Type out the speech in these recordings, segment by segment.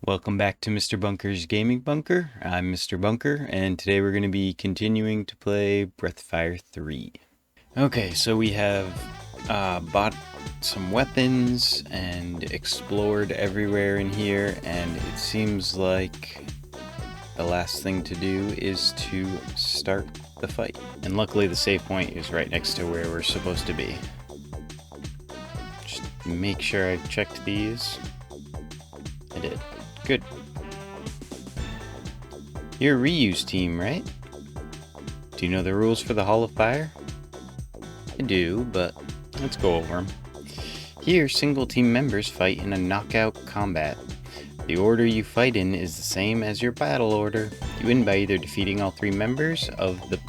Welcome back to Mr. Bunker's Gaming Bunker. I'm Mr. Bunker, and today we're going to be continuing to play Breath of Fire 3. Okay, so we have bought some weapons and explored everywhere in here, and it seems like the last thing to do is to start the fight. And luckily the save point is right next to where we're supposed to be. Just make sure I checked these. I did. Good. You're a reuse team, right? Do you know the rules for the Hall of Fire? I do, but let's go over them. Here, single team members fight in a knockout combat. The order you fight in is the same as your battle order. You win by either defeating all three members of the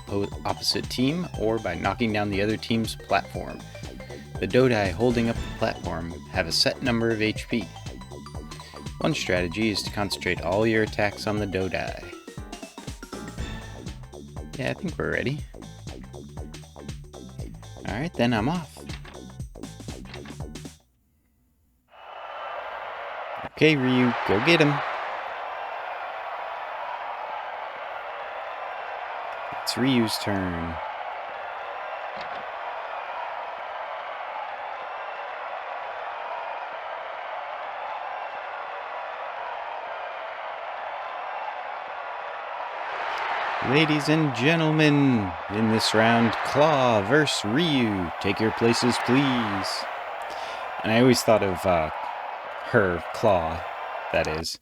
opposite team or by knocking down the other team's platform. The Dodai holding up the platform have a set number of HP. One strategy is to concentrate all your attacks on the Dodai. Yeah, I think we're ready. Alright, then I'm off. Okay, Ryu, go get him. It's Ryu's turn. Ladies and gentlemen, in this round, Claw vs. Ryu. Take your places, please. And I always thought of her, Claw, that is.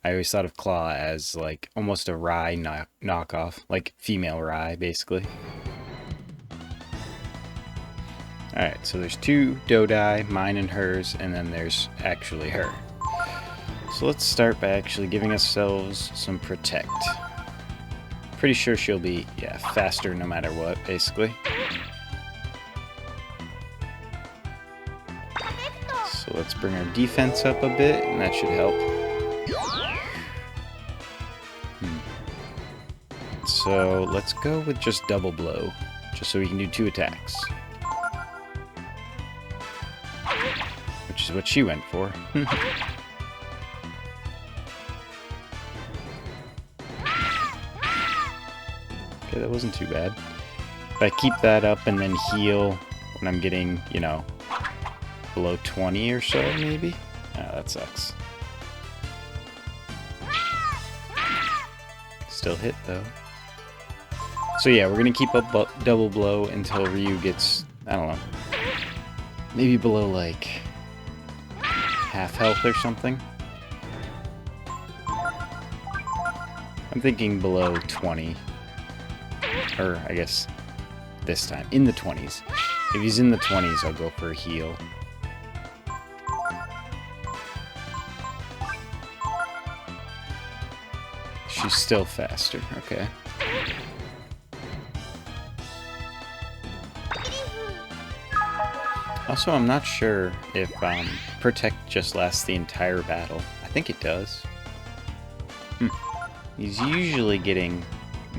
I always thought of Claw as like almost a Rai knockoff, like female Rai, basically. Alright, so there's two Dodai, mine and hers, and then there's actually her. So let's start by actually giving ourselves some Protect. Pretty sure she'll be, yeah, faster no matter what, basically. So let's bring our defense up a bit, and that should help. So let's go with just double blow, just so we can do 2 attacks. Which is what she went for. Okay, that wasn't too bad. If I keep that up and then heal when I'm getting, you know, below 20 or so, maybe? Oh, that sucks. Still hit, though. So yeah, we're gonna keep up double blow until Ryu gets, I don't know, maybe below, like, half health or something. I'm thinking below 20. Or, I guess, this time. In the 20s. If he's in the 20s, I'll go for a heal. She's still faster. Okay. Also, I'm not sure if Protect just lasts the entire battle. I think it does. He's usually getting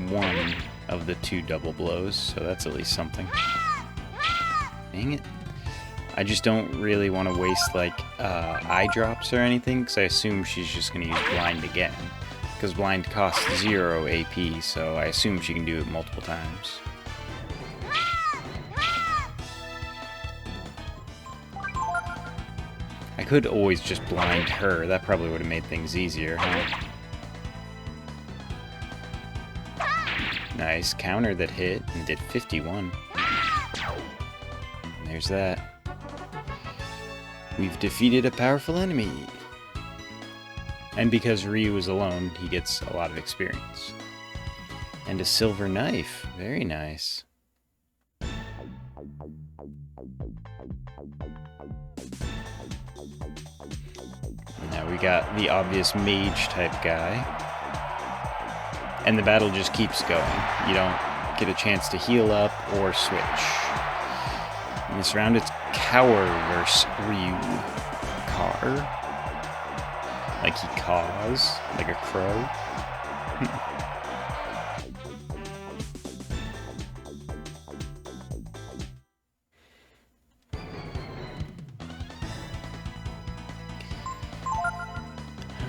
one of the 2 double blows, so that's at least something. Dang it. I just don't really want to waste, like, eye drops or anything, because I assume she's just going to use Blind again. Because Blind costs 0 AP, so I assume she can do it multiple times. I could always just Blind her, that probably would have made things easier, huh? Nice counter that hit and did 51. And there's that. We've defeated a powerful enemy. And because Ryu is alone, he gets a lot of experience. And a silver knife. Very nice. Now we got the obvious mage type guy. And the battle just keeps going. You don't get a chance to heal up or switch. In this round, it's Cower versus Ryu. Car? Like he caws? Like a crow?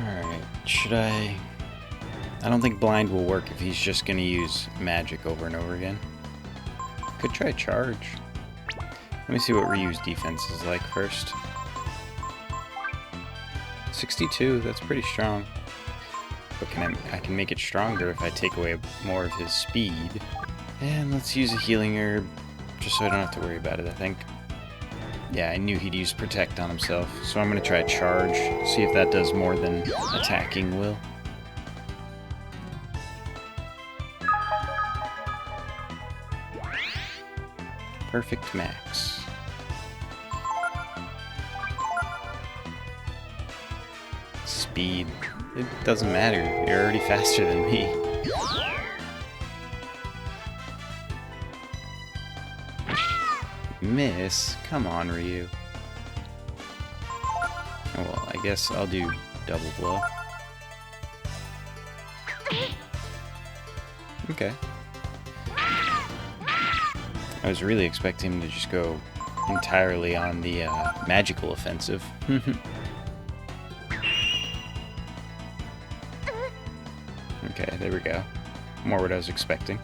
Alright. Should I... I don't think blind will work if he's just going to use magic over and over again. Could try charge. Let me see what Ryu's defense is like first. 62, that's pretty strong. But I can make it stronger if I take away more of his speed. And let's use a healing herb, just so I don't have to worry about it, I think. Yeah, I knew he'd use Protect on himself, so I'm going to try Charge, see if that does more than attacking will. Perfect max. Speed. It doesn't matter, you're already faster than me. Miss? Come on, Ryu. Oh, well, I guess I'll do double blow. Okay. I was really expecting him to just go entirely on the magical offensive. Okay, there we go. More what I was expecting.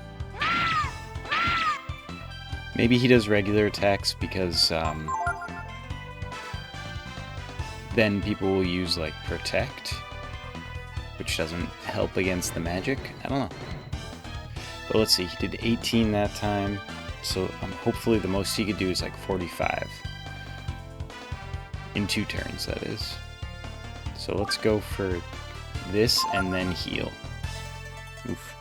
Maybe he does regular attacks because then people will use like Protect, which doesn't help against the magic. I don't know. But let's see, he did 18 that time, so hopefully the most he could do is like 45. In 2 turns, that is. So let's go for this and then heal. Oof.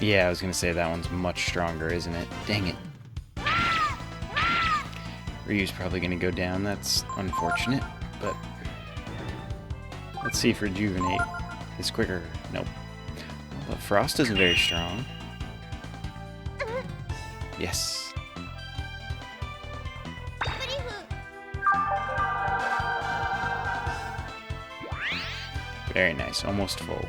Yeah, I was gonna say that one's much stronger, isn't it? Dang it. Ryu's probably gonna go down, that's unfortunate, but let's see if Rejuvenate is quicker. Nope. But Frost isn't very strong. Yes. Very nice, almost full.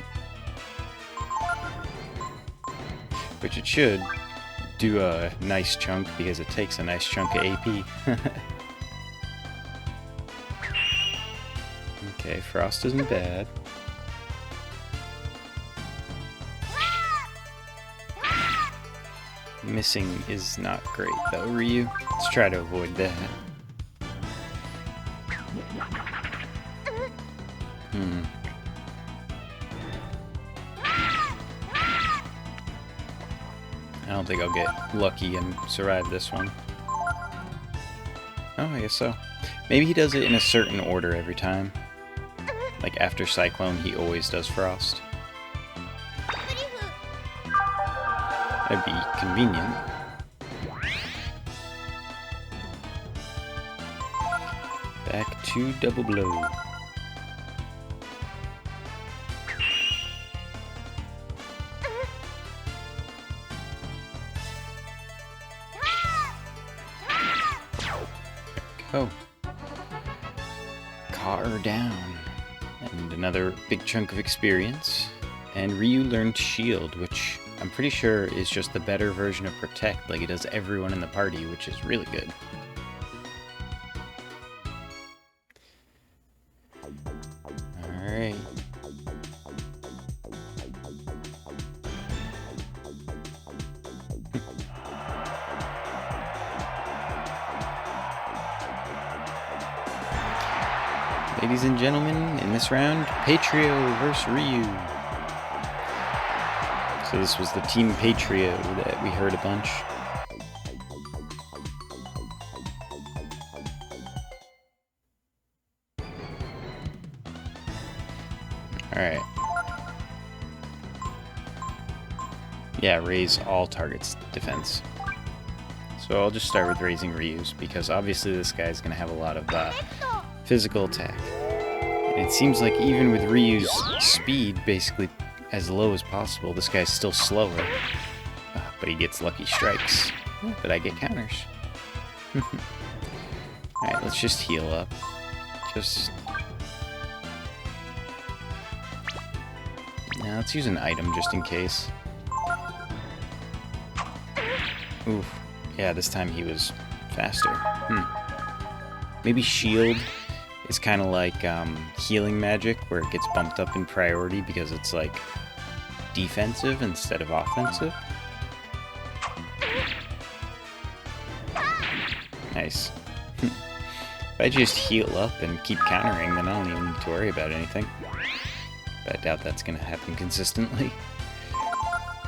Which it should do a nice chunk because it takes a nice chunk of AP. Okay, Frost isn't bad. Missing is not great though, Ryu. Let's try to avoid that. I don't think I'll get lucky and survive this one. Oh, I guess so. Maybe he does it in a certain order every time. Like after Cyclone, he always does Frost. That'd be convenient. Back to double blow. Go. Caught her down. And another big chunk of experience. And Ryu learned Shield, which I'm pretty sure is just the better version of Protect, like it does everyone in the party, which is really good. Alright. Ladies and gentlemen, in this round, Patrio versus Ryu. So this was the Team Patrio that we heard a bunch. Alright. Yeah, raise all targets' defense. So I'll just start with raising Ryu's, because obviously this guy's going to have a lot of physical attack. And it seems like even with Ryu's speed basically as low as possible, this guy's still slower. But he gets lucky strikes. But I get counters. Alright, let's just heal up. Now let's use an item just in case. Oof. Yeah, this time he was faster. Maybe shield is kind of like healing magic, where it gets bumped up in priority because it's like defensive instead of offensive. Nice. If I just heal up and keep countering, then I don't even need to worry about anything. But I doubt that's going to happen consistently.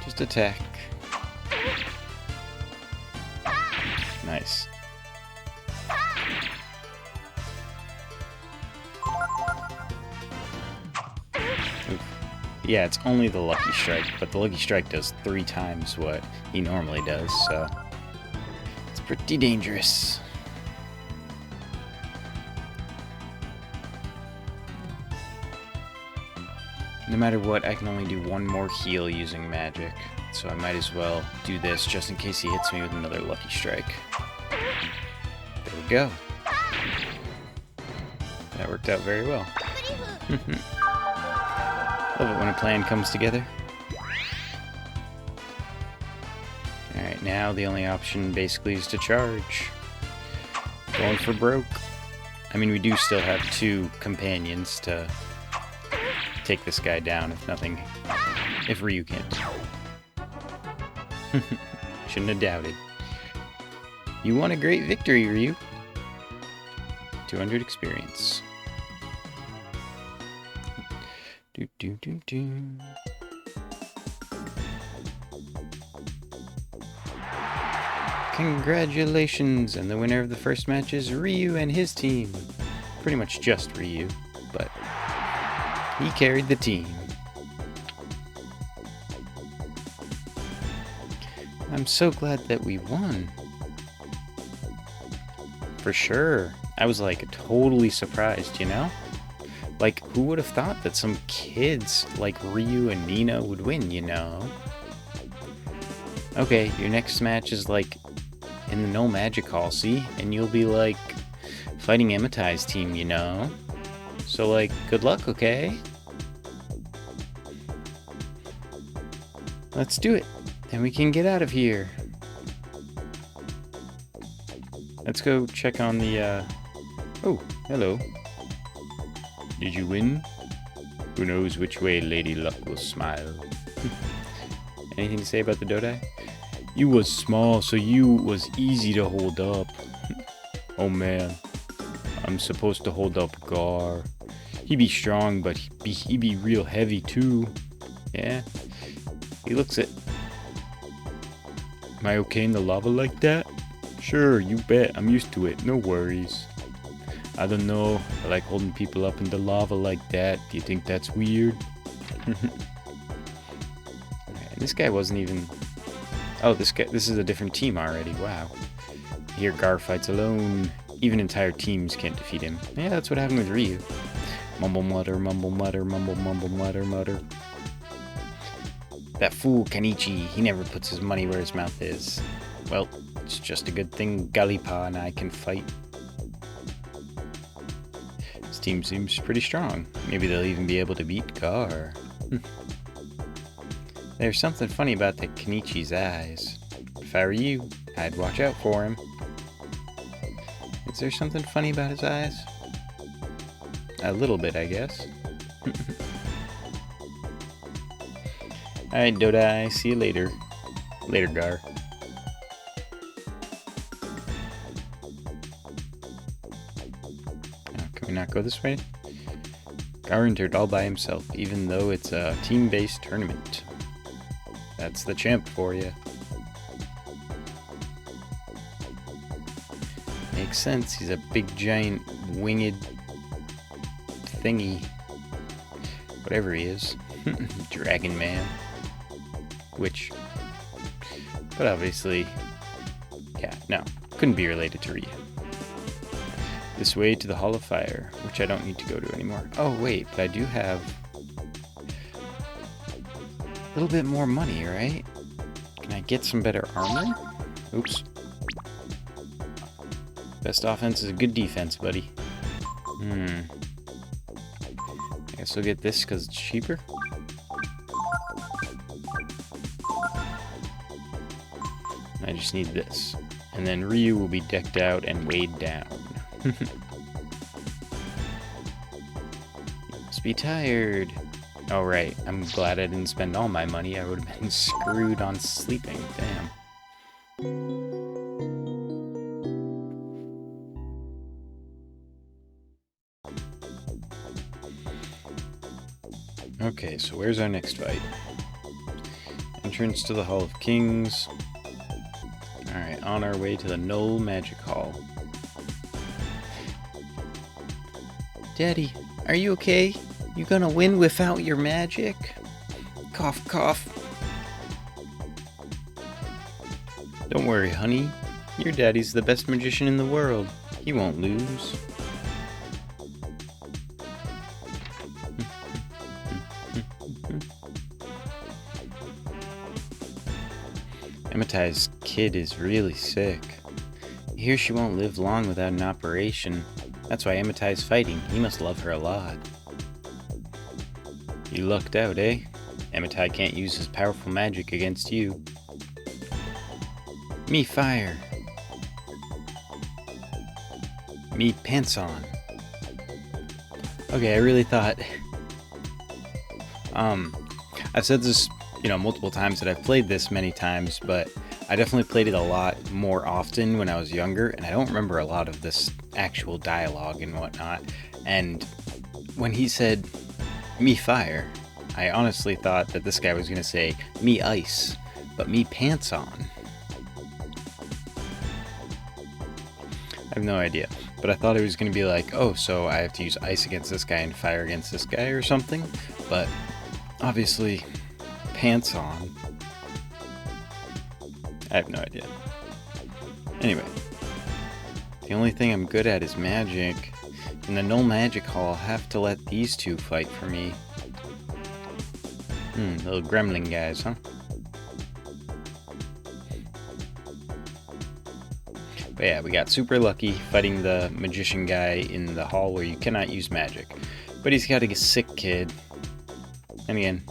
Just attack. Nice. Oof. Yeah, it's only the Lucky Strike, but the Lucky Strike does 3 times what he normally does, so it's pretty dangerous. No matter what, I can only do 1 more heal using magic, so I might as well do this just in case he hits me with another Lucky Strike. There we go. That worked out very well. Love it when a plan comes together. Alright, now the only option basically is to charge. Going for broke. I mean, we do still have 2 companions to take this guy down if Ryu can't. Shouldn't have doubted. You won a great victory, Ryu. 200 experience. Congratulations, and the winner of the first match is Ryu and his team. Pretty much just Ryu, but he carried the team. I'm so glad that we won. For sure. I was like totally surprised, you know? Like, who would have thought that some kids like Ryu and Nina would win, you know? Okay, your next match is like in the No Magic Hall, see? And you'll be like fighting Amatai's team, you know? So like, good luck, okay? Let's do it. Then we can get out of here. Let's go check on the, Oh, hello. Did you win? Who knows which way Lady Luck will smile. Anything to say about the Dodai? You was small, so you was easy to hold up. Oh man, I'm supposed to hold up Gar. He be strong, but he be real heavy too. Yeah, he looks it. Am I okay in the lava like that? Sure, you bet. I'm used to it. No worries. I don't know. I like holding people up in the lava like that. Do you think that's weird? This guy wasn't even... Oh, this is a different team already. Wow. Here Gar fights alone. Even entire teams can't defeat him. Yeah, that's what happened with Ryu. Mumble mutter, mumble mutter, mumble mumble mutter mutter. That fool Kenichi, he never puts his money where his mouth is. Well, it's just a good thing Galipa and I can fight. This team seems pretty strong. Maybe they'll even be able to beat Gar. There's something funny about the Kenichi's eyes. If I were you, I'd watch out for him. Is there something funny about his eyes? A little bit, I guess. Alright, Dodai, see you later. Later, Gar. Can we not go this way? Gar entered all by himself, even though it's a team-based tournament. That's the champ for you. Makes sense, he's a big giant winged thingy. Whatever he is. Dragon Man. Which... But obviously... Yeah, no. Couldn't be related to Ryu. This way to the Hall of Fire, which I don't need to go to anymore. Oh wait, but I do have... a little bit more money, right? Can I get some better armor? Oops. Best offense is a good defense, buddy. I guess we'll get this because it's cheaper. I just need this. And then Ryu will be decked out and weighed down. be tired. Oh, right. I'm glad I didn't spend all my money. I would have been screwed on sleeping. Damn. Okay, so where's our next fight? Entrance to the Hall of Kings. Alright, on our way to the Knoll Magic Hall. Daddy, are you okay? You gonna win without your magic? Cough, cough. Don't worry, honey. Your daddy's the best magician in the world. He won't lose. Amitai's kid is really sick. I hear she won't live long without an operation. That's why Amitai's fighting. He must love her a lot. You lucked out, eh? Amitai can't use his powerful magic against you. Me fire. Me pants on. Okay, I really thought... I've said this, multiple times that I've played this many times, but I definitely played it a lot more often when I was younger, and I don't remember a lot of this actual dialogue and whatnot. And when he said, me fire, I honestly thought that this guy was going to say, me ice, but me pants on. I have no idea, but I thought it was going to be like, oh, so I have to use ice against this guy and fire against this guy or something, but obviously, pants on. I have no idea. Anyway, the only thing I'm good at is magic. In the Knoll Magic Hall, I'll have to let these two fight for me. Little gremlin guys, huh? But yeah, we got super lucky fighting the magician guy in the hall where you cannot use magic. But he's got a sick kid. And again,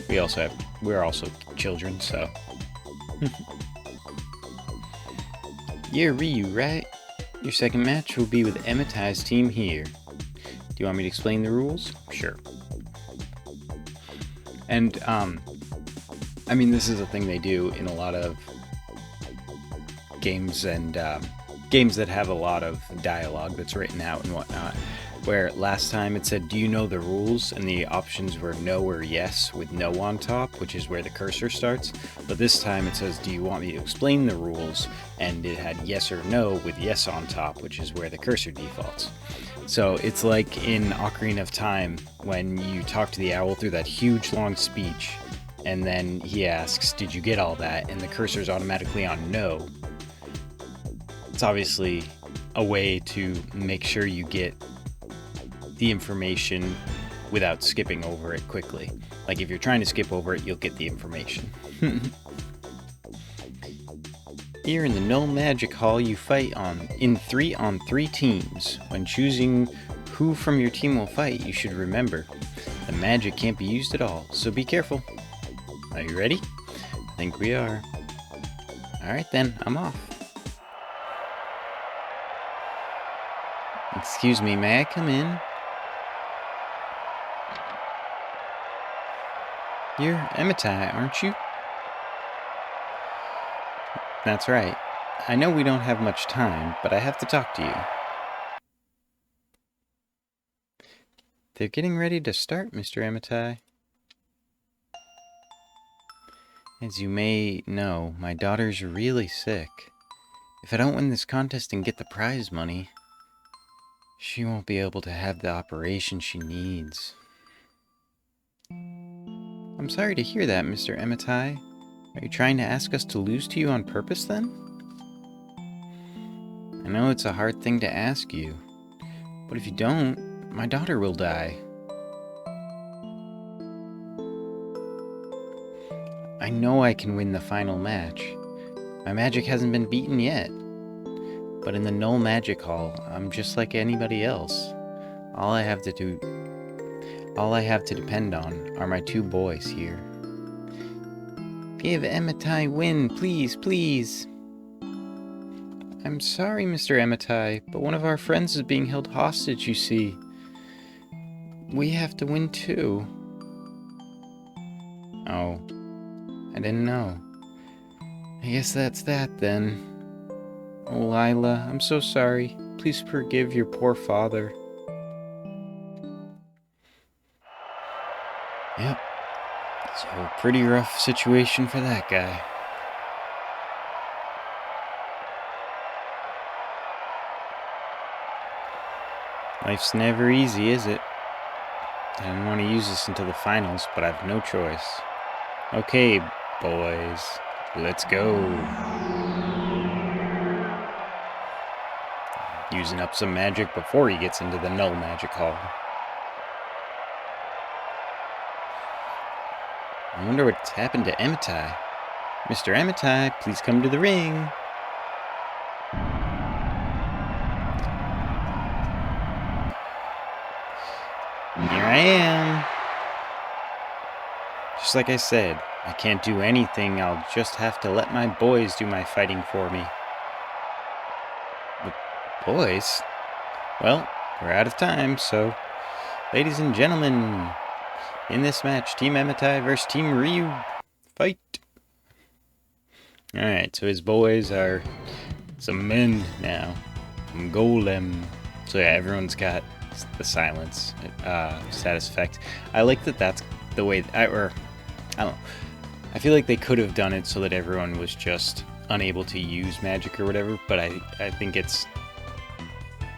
we're also children, so. You're Ryu, right? Your second match will be with Amitai's team here. Do you want me to explain the rules? Sure. And, I mean, this is a thing they do in a lot of games and games that have a lot of dialogue that's written out and whatnot. Where last time it said, do you know the rules? And the options were no or yes with no on top, which is where the cursor starts. But this time it says, do you want me to explain the rules? And it had yes or no with yes on top, which is where the cursor defaults. So it's like in Ocarina of Time when you talk to the owl through that huge long speech, and then he asks, did you get all that? And the cursor's automatically on no. It's obviously a way to make sure you get the information without skipping over it quickly. Like if you're trying to skip over it, you'll get the information. Here in the Knoll Magic Hall, you fight in 3-on-3 teams. When choosing who from your team will fight, you should remember the magic can't be used at all, so be careful. Are you ready? I think we are. Alright then, I'm off. Excuse me, may I come in? You're Amitai, aren't you? That's right. I know we don't have much time, but I have to talk to you. They're getting ready to start, Mr. Amitai. As you may know, my daughter's really sick. If I don't win this contest and get the prize money, she won't be able to have the operation she needs. I'm sorry to hear that, Mr. Amitai. Are you trying to ask us to lose to you on purpose, then? I know it's a hard thing to ask you, but if you don't, my daughter will die. I know I can win the final match. My magic hasn't been beaten yet. But in the Knoll Magic Hall, I'm just like anybody else. All I have to depend on are my two boys here. Give Amitai win, please, please. I'm sorry, Mr. Amitai, but one of our friends is being held hostage, you see. we have to win too. Oh, I didn't know. I guess that's that then. Oh, Lila, I'm so sorry. Please forgive your poor father. Yep. So, pretty rough situation for that guy. Life's never easy, is it? I didn't want to use this until the finals, but I've no choice. Okay, boys, let's go. Using up some magic before he gets into the null magic hall. I wonder what's happened to Amitai. Mr. Amitai, please come to the ring. Here I am. Just like I said, I can't do anything. I'll just have to let my boys do my fighting for me. But boys? Well, we're out of time, so... Ladies and gentlemen, in this match, Team Amitai versus Team Ryu. Fight! Alright, so his boys are some men now. Some golem. So yeah, everyone's got the silence status effect. I like that that's the way... I don't know. I feel like they could have done it so that everyone was just unable to use magic or whatever, but I think it's...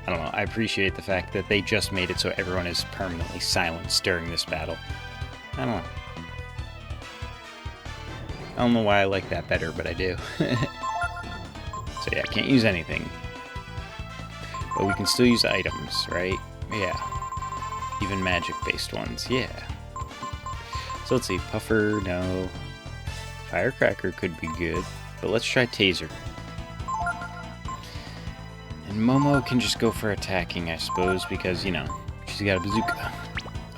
I don't know, I appreciate the fact that they just made it so everyone is permanently silenced during this battle. I don't know. I don't know why I like that better, but I do. So yeah, I can't use anything. But we can still use items, right? Yeah. Even magic-based ones, yeah. So let's see, Puffer, no. Firecracker could be good, but let's try Taser. And Momo can just go for attacking, I suppose, because, you know, she's got a bazooka.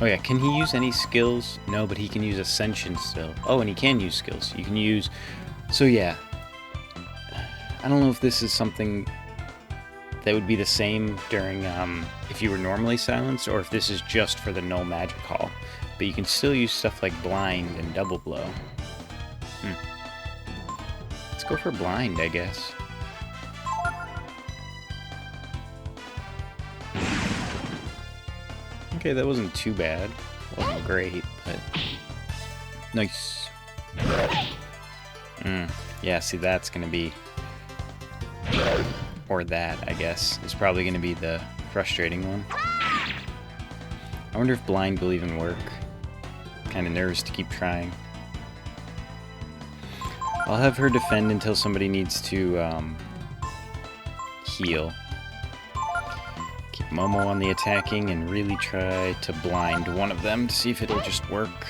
Oh yeah, can he use any skills? No, but he can use Ascension still. Oh, and he can use skills. You can use... So yeah. I don't know if this is something that would be the same during, if you were normally silenced, or if this is just for the null magic hall. But you can still use stuff like Blind and Double Blow. Let's go for Blind, I guess. Okay, that wasn't too bad. Wasn't great, but... Nice. Yeah, see, that's gonna be... Or that, I guess, is probably gonna be the frustrating one. I wonder if Blind will even work. Kinda nervous to keep trying. I'll have her defend until somebody needs to, heal. Keep Momo on the attacking and really try to blind one of them to see if it'll just work.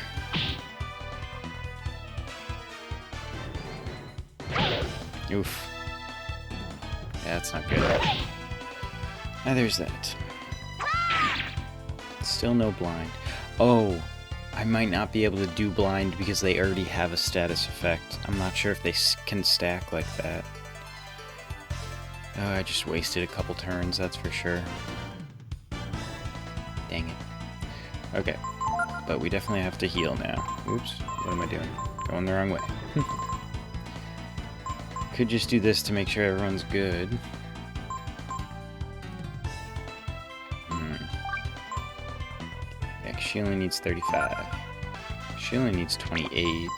Oof. Yeah, that's not good. Ah, there's that. Still no blind. Oh, I might not be able to do blind because they already have a status effect. I'm not sure if they can stack like that. Oh, I just wasted a couple turns, that's for sure. Dang it. Okay. But we definitely have to heal now. Oops. What am I doing? Going the wrong way. Could just do this to make sure everyone's good. Yeah, 'cause she only needs 35. She only needs 28.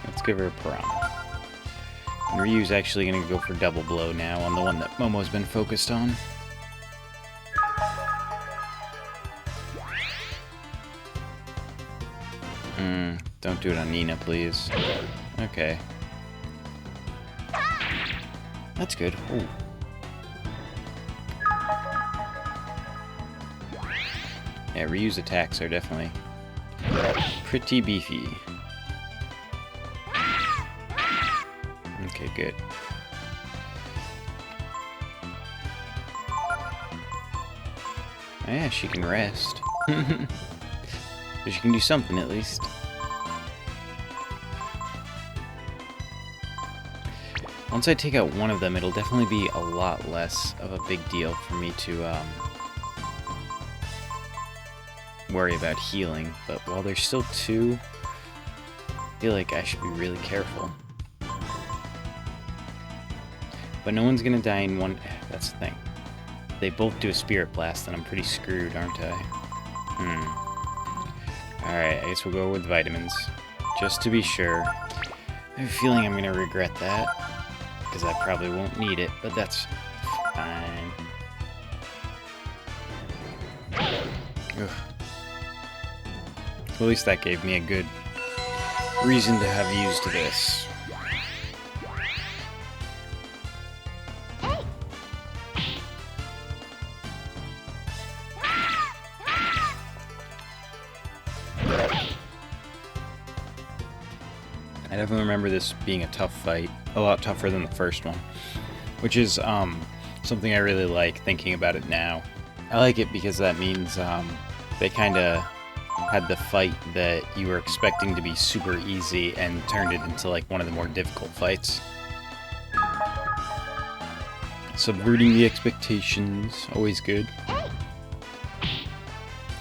Let's give her a Piranha. And Ryu's actually going to go for Double Blow now on the one that Momo's been focused on. Don't do it on Nina, please. Okay. That's good. Ooh. Yeah, Ryu's attacks are definitely pretty beefy. Okay, good. Yeah, she can rest. But she can do something at least. Once I take out one of them, it'll definitely be a lot less of a big deal for me to worry about healing, but while there's still 2, I feel like I should be really careful. But no one's gonna die in one... That's the thing. They both do a Spirit Blast, and I'm pretty screwed, aren't I? Alright, I guess we'll go with vitamins. Just to be sure. I have a feeling I'm gonna regret that, because I probably won't need it, but that's fine. Ugh. At least that gave me a good reason to have used this. I definitely remember this being a tough fight, a lot tougher than the first one, which is something I really like thinking about it now. I like it because that means they kind of had the fight that you were expecting to be super easy and turned it into like one of the more difficult fights. Subverting the expectations, always good.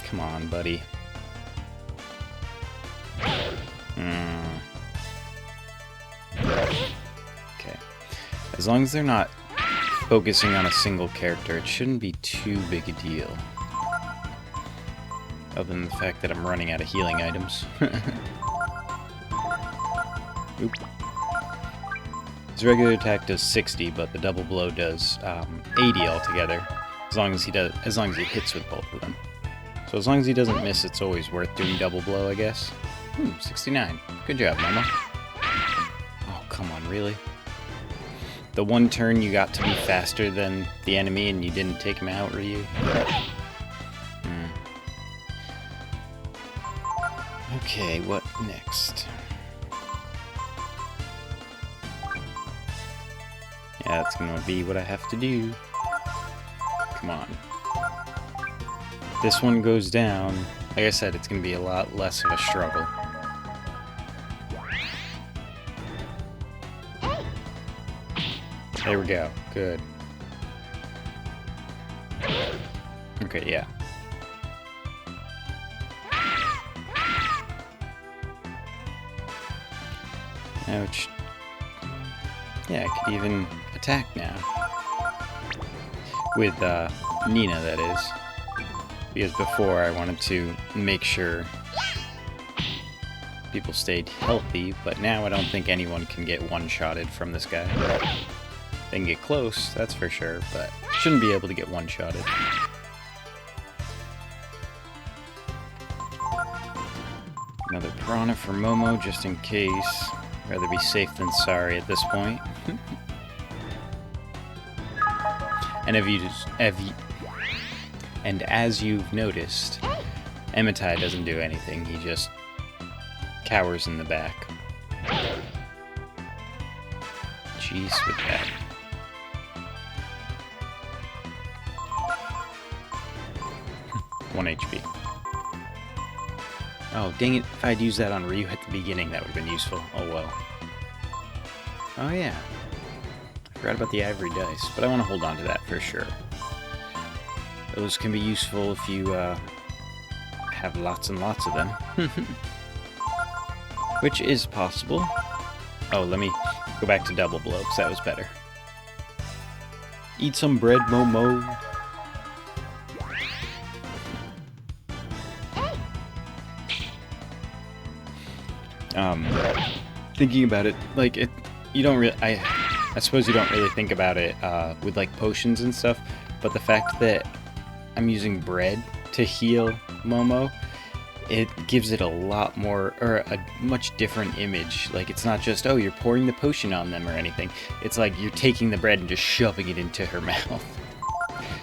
Come on, buddy. Okay. As long as they're not focusing on a single character, it shouldn't be too big a deal. Other than the fact that I'm running out of healing items. Oop. His regular attack does 60, but the double blow does 80 altogether. As long as he hits with both of them. So as long as he doesn't miss, it's always worth doing double blow, I guess. 69. Good job, Mama. Oh, come on, really? The one turn you got to be faster than the enemy and you didn't take him out, were you? Okay, what next? Yeah, that's gonna be what I have to do. Come on. This one goes down. Like I said, it's gonna be a lot less of a struggle. There we go. Good. Okay, yeah. Ouch. Yeah, I could even attack now. With Nina, that is. Because before I wanted to make sure people stayed healthy, but now I don't think anyone can get one-shotted from this guy. They can get close, that's for sure, but shouldn't be able to get one-shotted. Another piranha for Momo, just in case. Rather be safe than sorry at this point. And as you've noticed, Emitai doesn't do anything, he just cowers in the back. Jeez with that. One HP. Oh, dang it. If I'd used that on Ryu at the beginning, that would have been useful. Oh, well. Oh, yeah. I forgot about the ivory dice, but I want to hold on to that for sure. Those can be useful if you have lots and lots of them. Which is possible. Oh, let me go back to double blow, because that was better. Eat some bread, Momo. Thinking about it, like, you don't really, I suppose you don't really think about it, with, like, potions and stuff, but the fact that I'm using bread to heal Momo, it gives it a lot more, or a much different image. Like, it's not just, oh, you're pouring the potion on them or anything. It's like you're taking the bread and just shoving it into her mouth.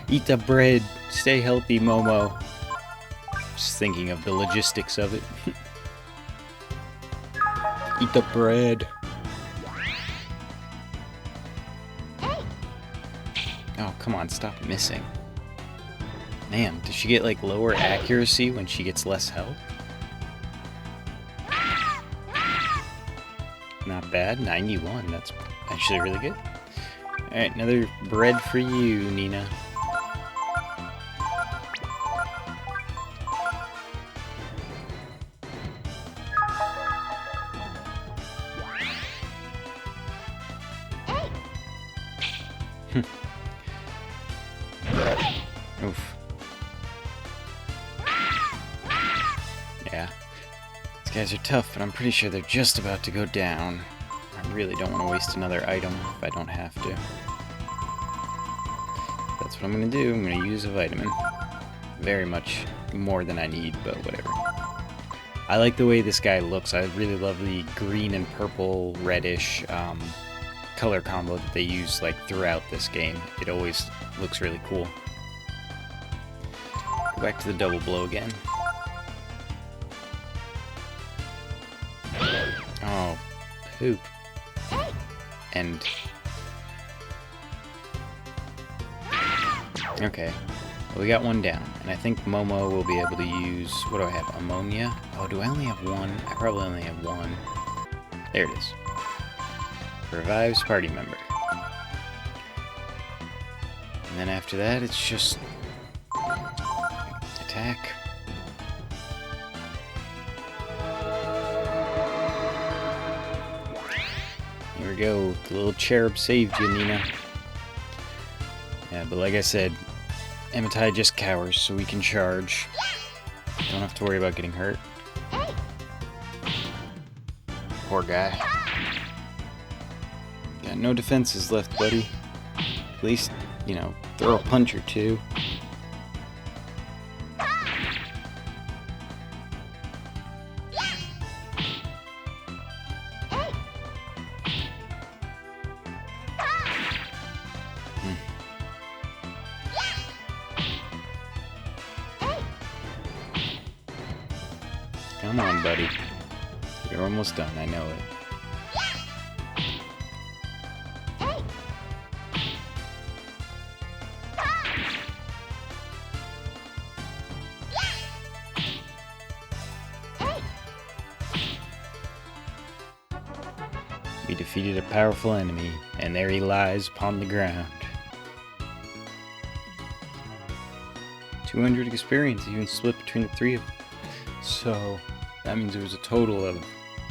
Eat the bread, stay healthy, Momo. Just thinking of the logistics of it. Eat the bread. Oh, come on, stop missing. Man, does she get, like, lower accuracy when she gets less health? Not bad, 91, that's actually really good. Alright, another bread for you, Nina. Oof. Yeah. These guys are tough, but I'm pretty sure they're just about to go down. I really don't want to waste another item if I don't have to. That's what I'm going to do. I'm going to use a vitamin. Very much more than I need, but whatever. I like the way this guy looks. I really love the green and purple reddish color combo that they use like throughout this game. It always looks really cool. Go back to the double blow again. Oh, poop. And... okay. Well, we got one down, and I think Momo will be able to use... what do I have? Ammonia? Oh, do I only have one? I probably only have one. There it is. Revives party member. And then after that, it's just... attack. Here we go. The little cherub saved you, Nina. Yeah, but like I said, Amitai just cowers, so we can charge. Don't have to worry about getting hurt. Poor guy. Got no defenses left, buddy. At least, you know, throw a punch or two. Come on, buddy. You're almost done, I know it. We defeated a powerful enemy, and there he lies upon the ground. 200 experience, even split between the three of them. So, that means it was a total of,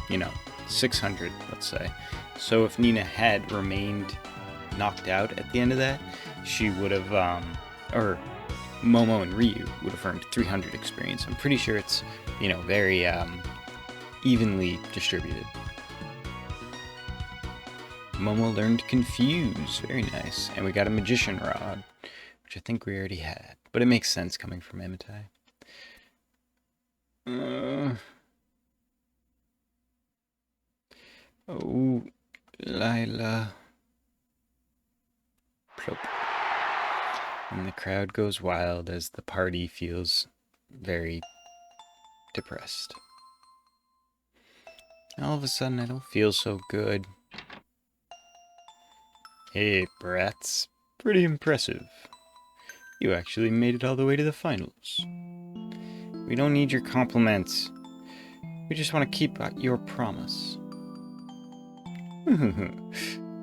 you know, 600, let's say. So if Nina had remained knocked out at the end of that, she would have, or Momo and Ryu would have earned 300 experience. I'm pretty sure it's, you know, very evenly distributed. Momo learned Confuse. Very nice. And we got a Magician Rod, which I think we already had. But it makes sense coming from Amitai. Oh, Lila. Plop. And the crowd goes wild as the party feels very depressed. All of a sudden, I don't feel so good. Hey, brats. Pretty impressive. You actually made it all the way to the finals. We don't need your compliments. We just want to keep your promise.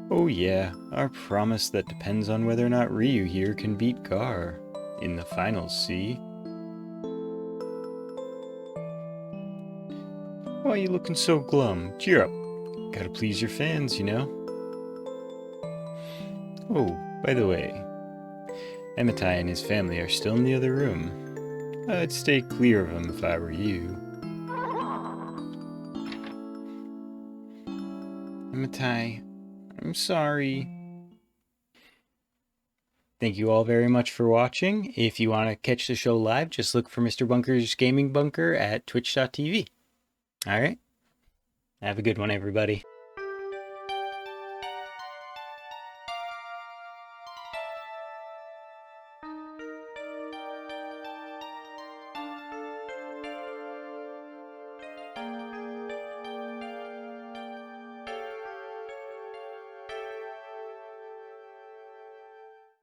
Oh yeah, our promise that depends on whether or not Ryu here can beat Gar in the finals, see? Why are you looking so glum? Cheer up. Gotta please your fans, you know? Oh, by the way, Amitai and his family are still in the other room. I'd stay clear of them if I were you. Amitai, I'm sorry. Thank you all very much for watching. If you want to catch the show live, just look for Mr. Bunker's Gaming Bunker at twitch.tv. Alright? Have a good one, everybody.